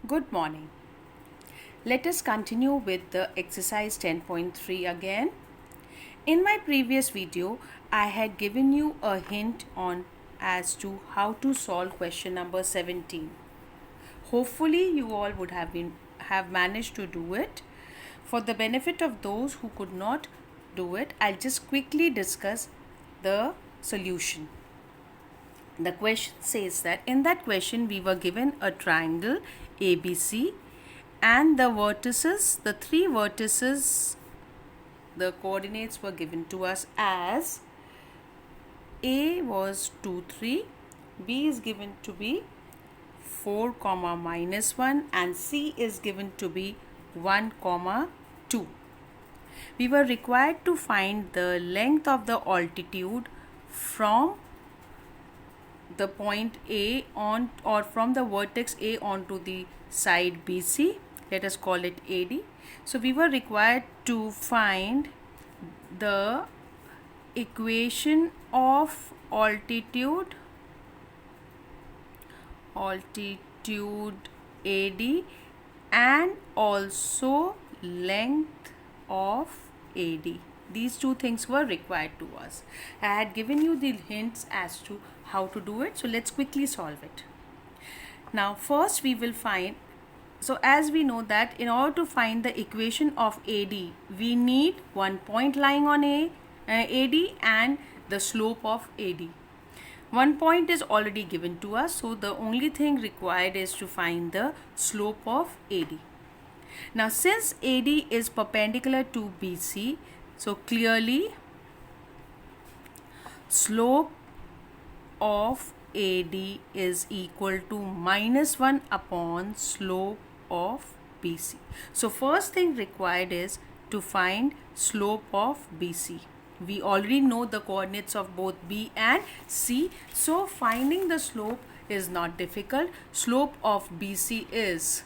Good morning. Let us continue with the exercise 10.3 again. In my previous video, I had given you a hint on as to how to solve question number 17. Hopefully you all would have managed to do it. For the benefit of those who could not do it, I'll just quickly discuss the solution. The question says that in that question we were given a triangle ABC and the three vertices, the coordinates were given to us as A was 2, 3, B is given to be 4, -1 and C is given to be 1, 2. We were required to find the length of the altitude from the point A on or from the vertex A onto the side BC. Let us call it AD. So we were required to find the equation of altitude AD and also length of AD. These two things were required to us. I had given you the hints as to how to do it, so let's quickly solve it. Now first we will find, so as we know that in order to find the equation of AD, we need one point lying on AD and the slope of AD. One point is already given to us, so the only thing required is to find the slope of AD. Now since AD is perpendicular to BC, so clearly slope of AD is equal to -1 upon slope of BC. So first thing required is to find slope of BC. We already know the coordinates of both B and C, so finding the slope is not difficult. Slope of BC is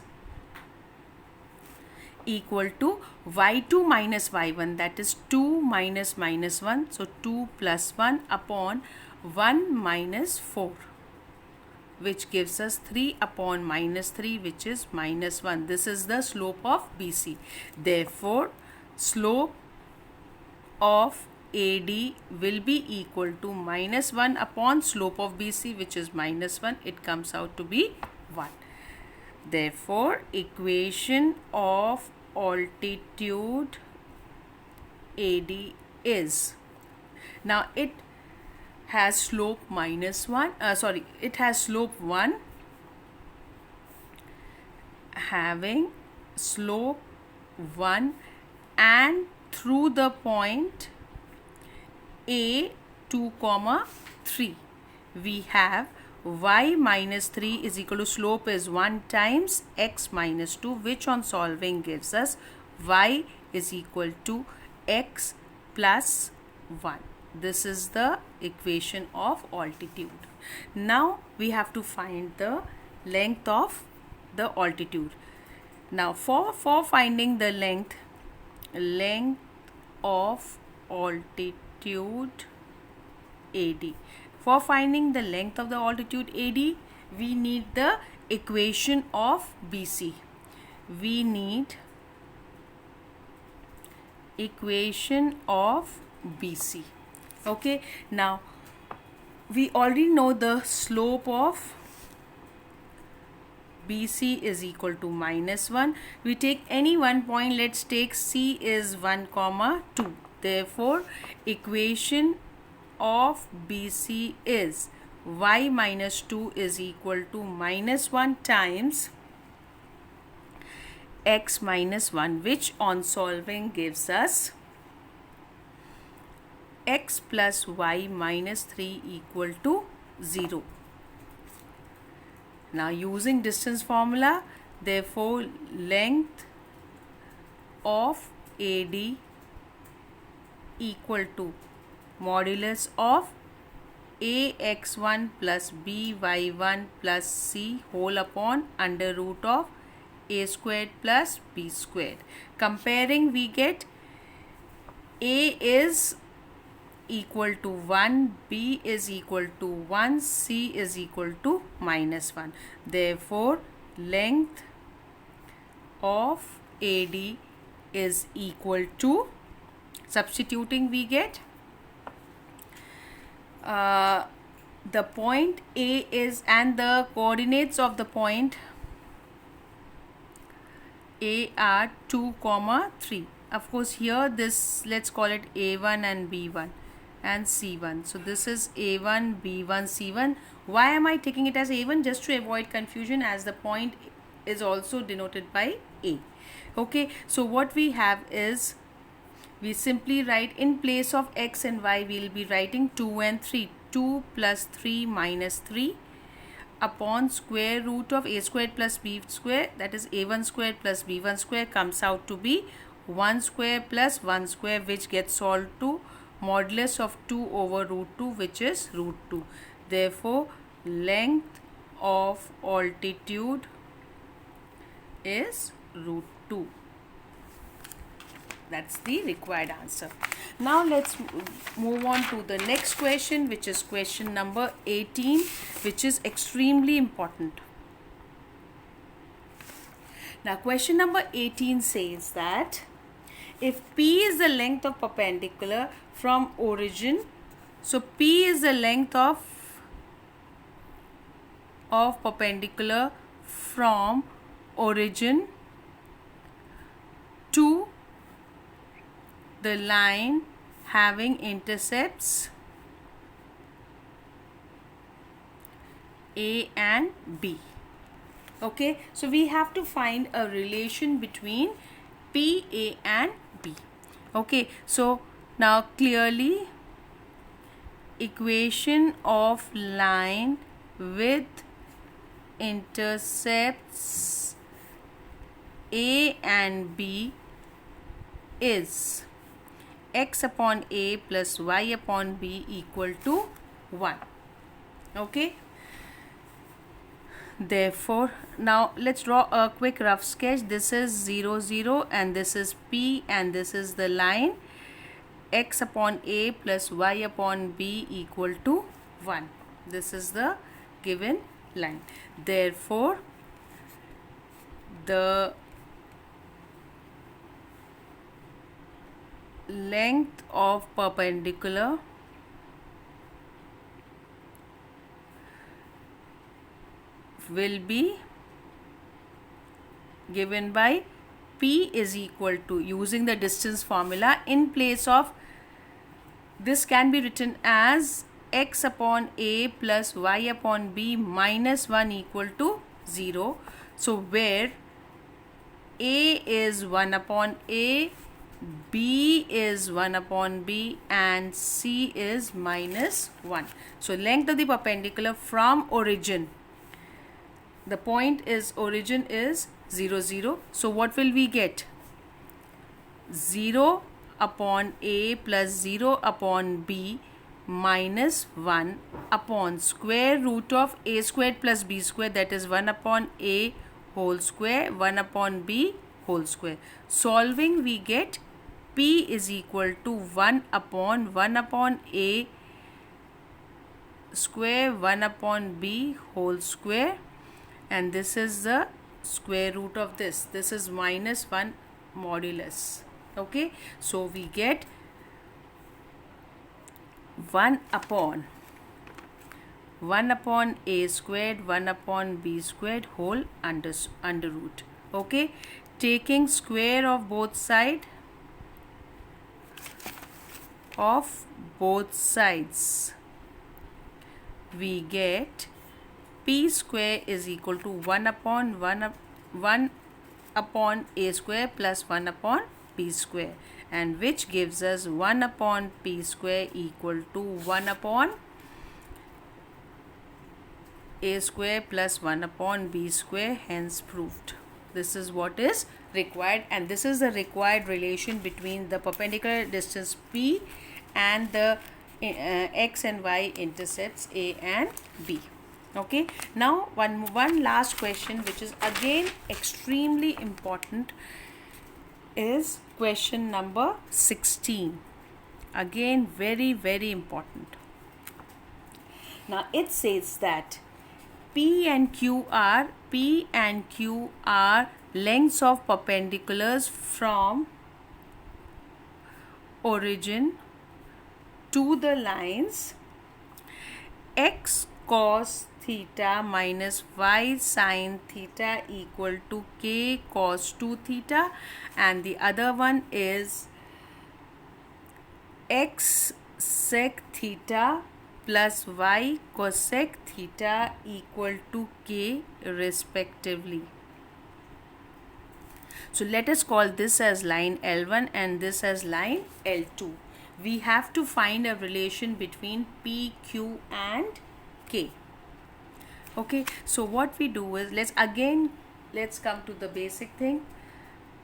equal to y2 minus y1, that is 2 minus -1, so 2 plus 1 upon 1 minus 4, which gives us 3 upon -3, which is -1. This is the slope of BC. Therefore, slope of AD will be equal to -1 upon slope of BC, which is -1. It comes out to be 1. Therefore, equation of altitude AD is, now it has slope it has slope 1, having slope 1, and through the point A 2, 3 we have y minus 3 is equal to slope is 1 times x minus 2, which on solving gives us y is equal to x plus 1. This is the equation of altitude. Now we have to find the length of the altitude. Now for finding the length of altitude AD, for finding the length of the altitude AD, we need the equation of BC. We need equation of BC. Okay, now we already know the slope of BC is equal to -1. We take any one point. Let's take C is 1, 2. Therefore, equation of BC is y minus 2 is equal to -1 times x minus 1, which on solving gives us x plus y minus 3 equal to 0. Now using distance formula, therefore length of AD equal to modulus of ax1 plus by1 plus c whole upon under root of a squared plus b squared. Comparing, we get a is equal to 1, b is equal to 1, c is equal to -1. Therefore, length of AD is equal to, substituting we get the point A is, and the coordinates of the point A are 2, 3. Of course here this, let's call it A1 and B1 and C1. So this is A1, B1, C1. Why am I taking it as A1? Just to avoid confusion, as the point is also denoted by A. Okay, so what we have is, we simply write in place of x and y, we will be writing 2 and 3. 2 plus 3 minus 3 upon square root of a squared plus b square, that is a1 square plus b1 square, comes out to be 1 square plus 1 square, which gets solved to modulus of 2 over root 2, which is root 2. Therefore, length of altitude is root 2. That's the required answer. Now let's move on to the next question, which is question number 18, which is extremely important. Now question number 18 says that if P is the length of perpendicular from origin, so P is the length of perpendicular from origin to the line having intercepts A and B. Okay, so we have to find a relation between P, A and B. Okay, so now clearly equation of line with intercepts A and B is x upon A plus y upon B equal to 1. Okay. Therefore, now let's draw a quick rough sketch. This is 0, 0 and this is P and this is the line x upon A plus y upon B equal to 1. This is the given line. Therefore, the length of perpendicular will be given by P is equal to, using the distance formula, in place of, this can be written as x upon A plus y upon B minus 1 equal to 0. So where A is 1 upon A, B is 1 upon B and C is minus 1. So length of the perpendicular from origin, the point is origin is 0, 0. So what will we get? 0 upon A plus 0 upon B minus 1 upon square root of A squared plus B square, that is 1 upon A whole square, 1 upon B whole square. Solving, we get P is equal to 1 upon A square, 1 upon B whole square, and this is the square root of this. This is minus 1 modulus. Okay, so we get 1 upon A squared, 1 upon B squared whole under root. Okay, taking square of both sides, we get P square is equal to 1 upon A square plus 1 upon B square, and which gives us 1 upon P square equal to 1 upon A square plus 1 upon B square, hence proved. This is what is required, and this is the required relation between the perpendicular distance P and the x and y intercepts A and B. Okay, now one last question, which is again extremely important, is question number 16. Again very, very important. Now it says that P and Q are lengths of perpendiculars from origin to the lines x cos theta minus y sin theta equal to k cos 2 theta, and the other one is x sec theta plus y cosec theta equal to k respectively. So let us call this as line L1 and this as line L2. We have to find a relation between P, Q and K. Okay, so what we do is, let's come to the basic thing.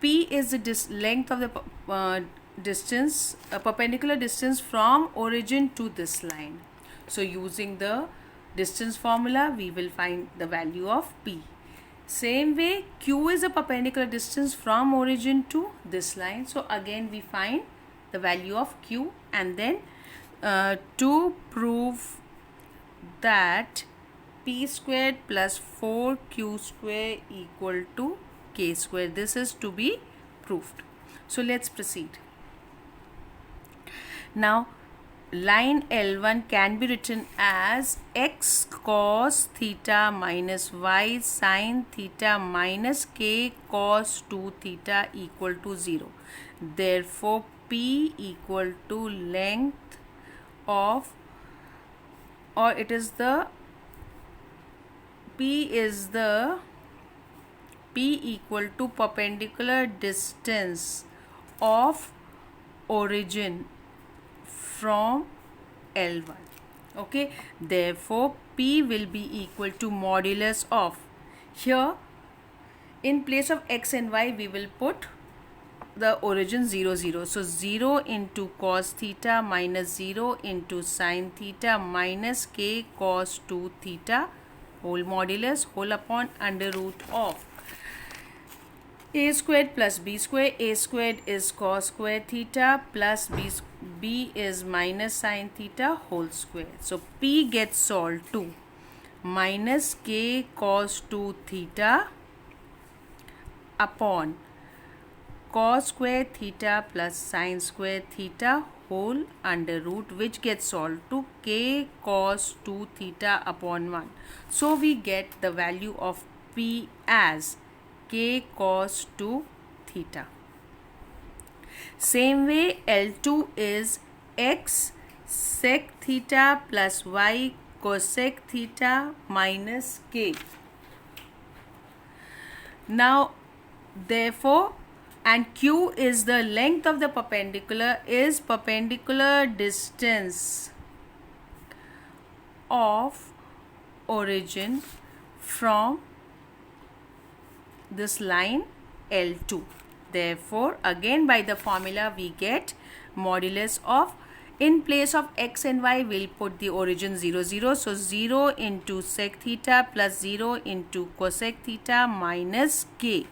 P is the length of the distance, perpendicular distance from origin to this line. So using the distance formula, we will find the value of P. Same way, Q is a perpendicular distance from origin to this line. So again we find the value of Q, and then to prove that P squared plus 4Q square equal to K square. This is to be proved. So let's proceed. Now line L1 can be written as x cos theta minus y sin theta minus k cos 2 theta equal to 0. Therefore P equal to length of, or it is the P equal to perpendicular distance of origin from L1. Okay, therefore P will be equal to modulus of, here in place of x and y we will put the origin 0 0, so 0 into cos theta minus 0 into sin theta minus k cos 2 theta whole modulus whole upon under root of a squared plus b squared. A squared is cos square theta plus b is minus sin theta whole square. So P gets solved to minus k cos 2 theta upon cos square theta plus sin square theta whole under root, which gets solved to k cos 2 theta upon 1. So we get the value of P as k cos 2 theta. Same way L2 is x sec theta plus y cosec theta minus k. Now therefore, and Q is the length of the perpendicular, is perpendicular distance of origin from this line L2. Therefore again by the formula we get modulus of, in place of x and y we'll put the origin 0 0, so 0 into sec theta plus 0 into cosec theta minus k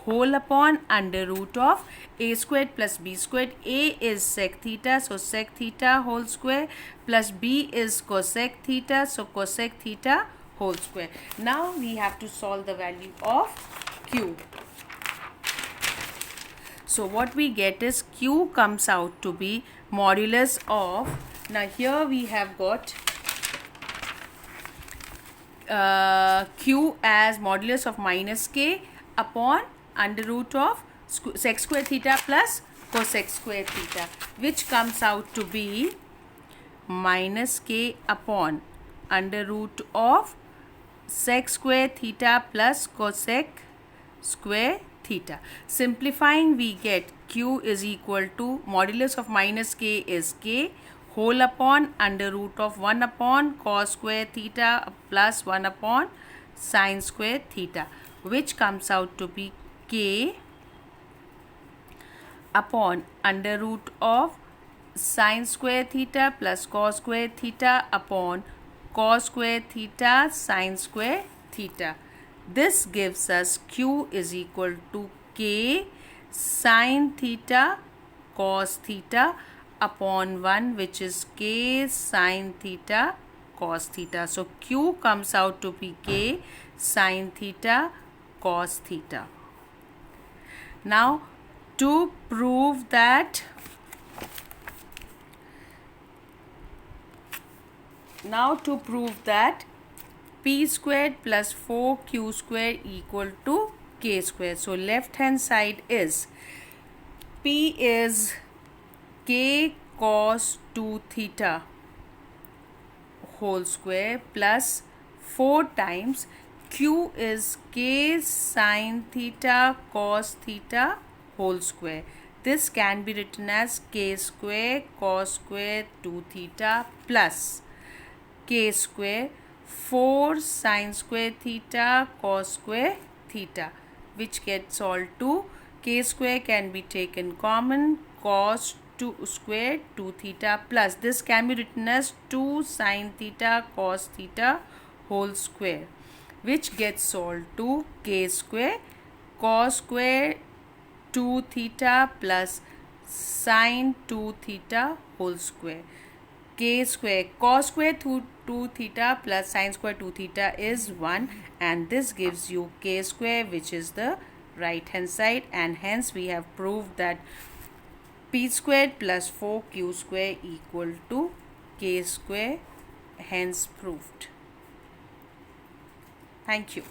whole upon under root of a squared plus b squared. A is sec theta, so sec theta whole square, plus b is cosec theta, so cosec theta whole square. Now we have to solve the value of Q. So what we get is Q comes out to be modulus of, now here we have got Q as modulus of minus k upon under root of sec square theta plus cosec square theta, which comes out to be minus k upon under root of sec square theta plus cosec square theta. Simplifying we get Q is equal to modulus of minus k is k whole upon under root of 1 upon cos square theta plus 1 upon sin square theta, which comes out to be k upon under root of sin square theta plus cos square theta upon cos square theta sin square theta. This gives us Q is equal to k sin theta cos theta upon 1, which is k sin theta cos theta. So Q comes out to be K sin theta cos theta. Now to prove that P squared plus 4Q squared equal to K squared. So left hand side is P is K cos 2 theta whole square plus 4 times Q is K sin theta cos theta whole square. This can be written as K square cos square 2 theta plus K square 4 sin square theta cos square theta, which gets all to K square can be taken common, cos 2 square 2 theta plus this can be written as 2 sin theta cos theta whole square, which gets solved to K square cos square 2 theta plus sin 2 theta whole square. K square cos square 2 theta plus sin square 2 theta is 1, and this gives you K square, which is the right hand side, and hence we have proved that P squared plus 4Q square equal to K square, hence proved. Thank you.